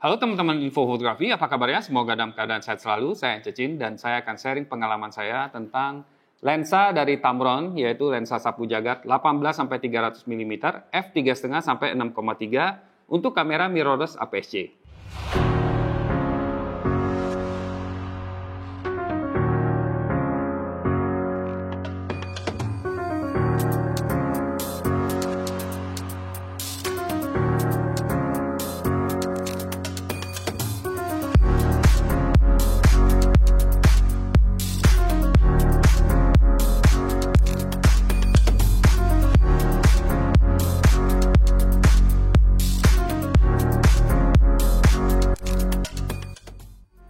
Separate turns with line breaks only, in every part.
Halo teman-teman info fotografi, apa kabarnya? Semoga dalam keadaan sehat selalu. Saya Cecin dan saya akan sharing pengalaman saya tentang lensa dari Tamron, yaitu lensa sapu jagat 18-300 mm f3,5 sampai 6,3 untuk kamera mirrorless APS-C.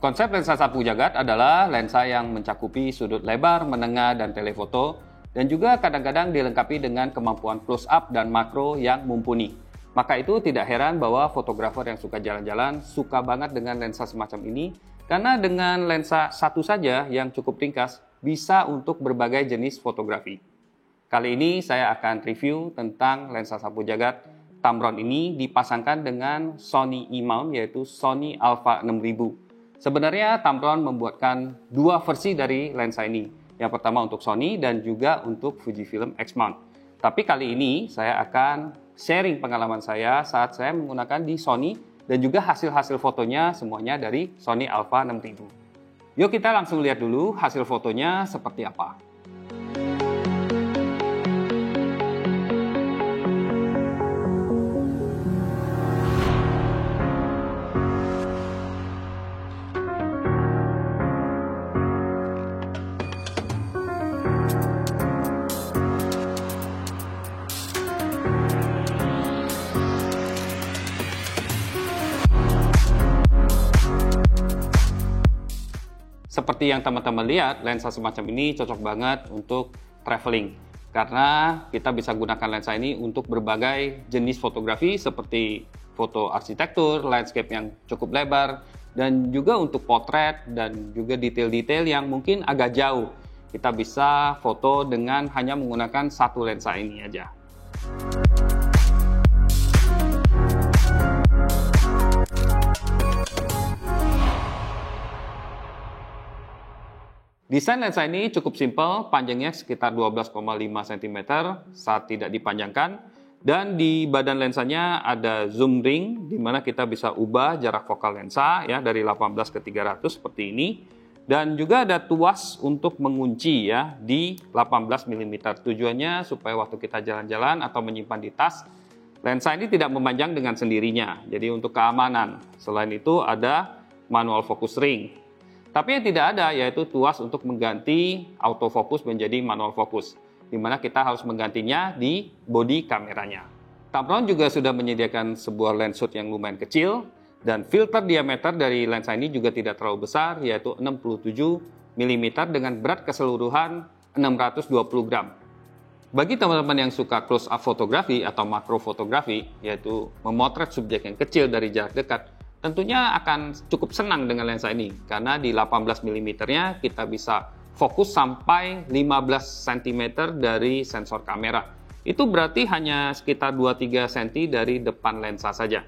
Konsep lensa sapu jagat adalah lensa yang mencakupi sudut lebar, menengah, dan telefoto, dan juga kadang-kadang dilengkapi dengan kemampuan close up dan makro yang mumpuni. Maka itu tidak heran bahwa fotografer yang suka jalan-jalan suka banget dengan lensa semacam ini, karena dengan lensa satu saja yang cukup ringkas bisa untuk berbagai jenis fotografi. Kali ini saya akan review tentang lensa sapu jagat Tamron ini dipasangkan dengan Sony E-mount, yaitu Sony Alpha 6000. Sebenarnya Tamron membuatkan dua versi dari lensa ini. Yang pertama untuk Sony dan juga untuk Fujifilm X-mount. Tapi kali ini saya akan sharing pengalaman saya saat saya menggunakan di Sony dan juga hasil-hasil fotonya semuanya dari Sony Alpha 6000. Yuk kita langsung lihat dulu hasil fotonya seperti apa. Seperti yang teman-teman lihat, lensa semacam ini cocok banget untuk traveling. Karena kita bisa gunakan lensa ini untuk berbagai jenis fotografi seperti foto arsitektur, landscape yang cukup lebar, dan juga untuk potret dan juga detail-detail yang mungkin agak jauh. Kita bisa foto dengan hanya menggunakan satu lensa ini aja. Desain lensa ini cukup simpel, panjangnya sekitar 12,5 cm saat tidak dipanjangkan. Dan di badan lensanya ada zoom ring, di mana kita bisa ubah jarak fokal lensa ya dari 18 ke 300 seperti ini. Dan juga ada tuas untuk mengunci ya di 18 mm. Tujuannya supaya waktu kita jalan-jalan atau menyimpan di tas, lensa ini tidak memanjang dengan sendirinya. Jadi untuk keamanan. Selain itu ada manual focus ring. Tapi yang tidak ada yaitu tuas untuk mengganti autofocus menjadi manual focus, di mana kita harus menggantinya di bodi kameranya. Tamron juga sudah menyediakan sebuah lens shoot yang lumayan kecil, dan filter diameter dari lensa ini juga tidak terlalu besar, yaitu 67 mm dengan berat keseluruhan 620 gram. Bagi teman-teman yang suka close up fotografi atau makro fotografi, yaitu memotret subjek yang kecil dari jarak dekat, tentunya akan cukup senang dengan lensa ini, karena di 18 mm-nya kita bisa fokus sampai 15 cm dari sensor kamera. Itu berarti hanya sekitar 2-3 cm dari depan lensa saja.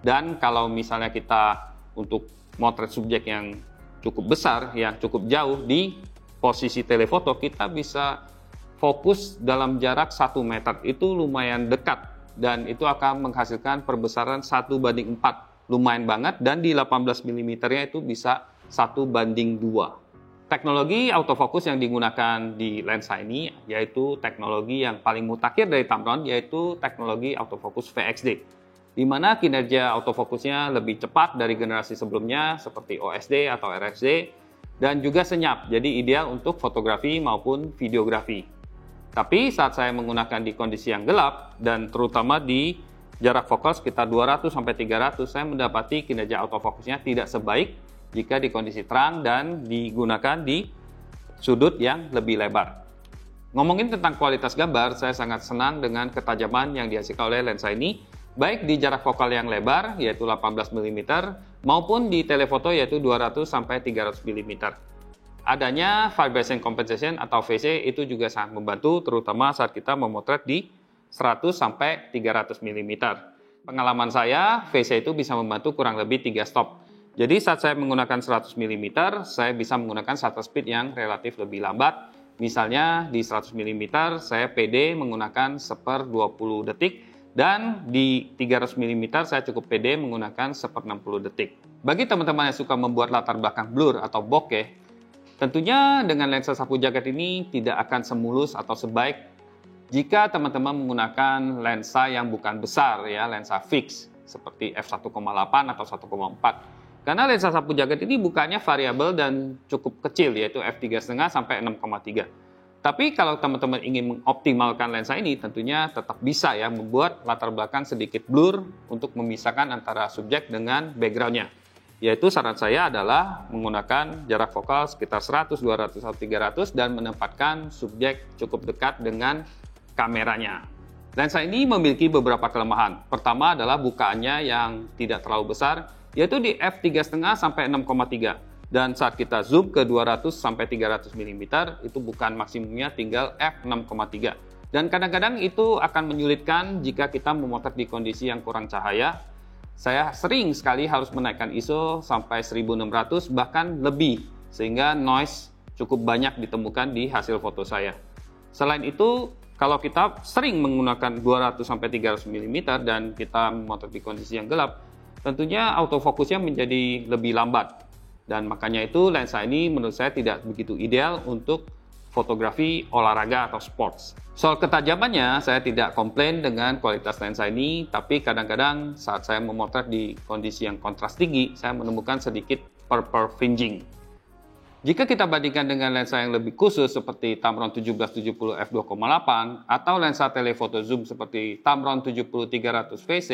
Dan kalau misalnya kita untuk motret subjek yang cukup besar, yang cukup jauh di posisi telefoto, kita bisa fokus dalam jarak 1 meter. Itu lumayan dekat dan itu akan menghasilkan perbesaran 1:4. Lumayan banget, dan di 18 mm-nya itu bisa 1:2. Teknologi autofocus yang digunakan di lensa ini yaitu teknologi yang paling mutakhir dari Tamron, yaitu teknologi autofocus VXD, di mana kinerja autofokusnya lebih cepat dari generasi sebelumnya seperti OSD atau RFD, dan juga senyap, jadi ideal untuk fotografi maupun videografi. Tapi saat saya menggunakan di kondisi yang gelap, dan terutama di jarak fokal sekitar 200-300, saya mendapati kinerja autofokusnya tidak sebaik jika di kondisi terang dan digunakan di sudut yang lebih lebar. Ngomongin tentang kualitas gambar, saya sangat senang dengan ketajaman yang dihasilkan oleh lensa ini, baik di jarak fokal yang lebar, yaitu 18 mm, maupun di telefoto, yaitu 200-300 mm. Adanya vibration compensation atau VC itu juga sangat membantu, terutama saat kita memotret di 100-300 mm. Pengalaman saya, VC itu bisa membantu kurang lebih 3 stop. Jadi saat saya menggunakan 100 mm, saya bisa menggunakan shutter speed yang relatif lebih lambat. Misalnya di 100 mm saya PD menggunakan 1/20 detik, dan di 300 mm saya cukup PD menggunakan 1/60 detik. Bagi teman-teman yang suka membuat latar belakang blur atau bokeh, tentunya dengan lensa sapu jagat ini tidak akan semulus atau sebaik jika teman-teman menggunakan lensa yang bukan besar, ya, lensa fix seperti f1,8 atau 1,4. Karena lensa sapu jagat ini bukanya variabel dan cukup kecil, yaitu f3,5 sampai 6,3. Tapi kalau teman-teman ingin mengoptimalkan lensa ini, tentunya tetap bisa ya membuat latar belakang sedikit blur untuk memisahkan antara subjek dengan backgroundnya. Yaitu saran saya adalah menggunakan jarak fokal sekitar 100, 200, atau 300 dan menempatkan subjek cukup dekat dengan kameranya. Lensa ini memiliki beberapa kelemahan. Pertama adalah bukaannya yang tidak terlalu besar, yaitu di f3,5 sampai 6,3. Dan saat kita zoom ke 200 sampai 300 mm, itu bukaan maksimumnya tinggal f6,3. Dan kadang-kadang itu akan menyulitkan jika kita memotret di kondisi yang kurang cahaya. Saya sering sekali harus menaikkan ISO sampai 1600 bahkan lebih, sehingga noise cukup banyak ditemukan di hasil foto saya. Selain itu, kalau kita sering menggunakan 200 sampai 300 mm dan kita memotret di kondisi yang gelap, tentunya autofokusnya menjadi lebih lambat. Dan makanya itu lensa ini menurut saya tidak begitu ideal untuk fotografi olahraga atau sports. Soal ketajamannya, saya tidak komplain dengan kualitas lensa ini, tapi kadang-kadang saat saya memotret di kondisi yang kontras tinggi, saya menemukan sedikit purple fringing. Jika kita bandingkan dengan lensa yang lebih khusus seperti Tamron 1770 f2,8 atau lensa telefoto zoom seperti Tamron 70-300 VC,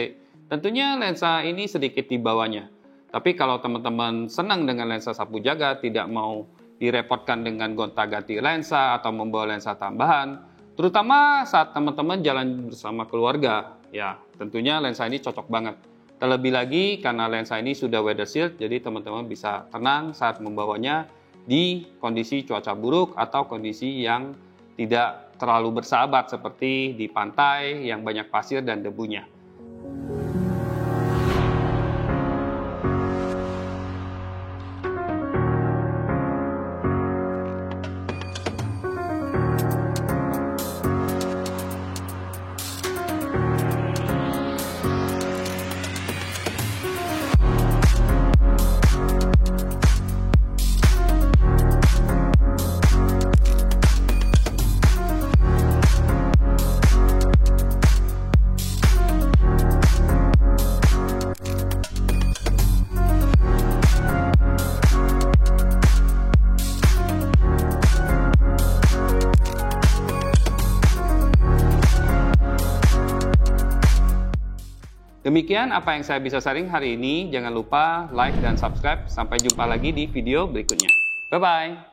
tentunya lensa ini sedikit di bawahnya. Tapi kalau teman-teman senang dengan lensa sapu jagat, tidak mau direpotkan dengan gonta-ganti lensa atau membawa lensa tambahan, terutama saat teman-teman jalan bersama keluarga, ya tentunya lensa ini cocok banget. Terlebih lagi karena lensa ini sudah weather shield, jadi teman-teman bisa tenang saat membawanya di kondisi cuaca buruk atau kondisi yang tidak terlalu bersahabat seperti di pantai yang banyak pasir dan debunya. Demikian apa yang saya bisa sharing hari ini. Jangan lupa like dan subscribe. Sampai jumpa lagi di video berikutnya. Bye-bye.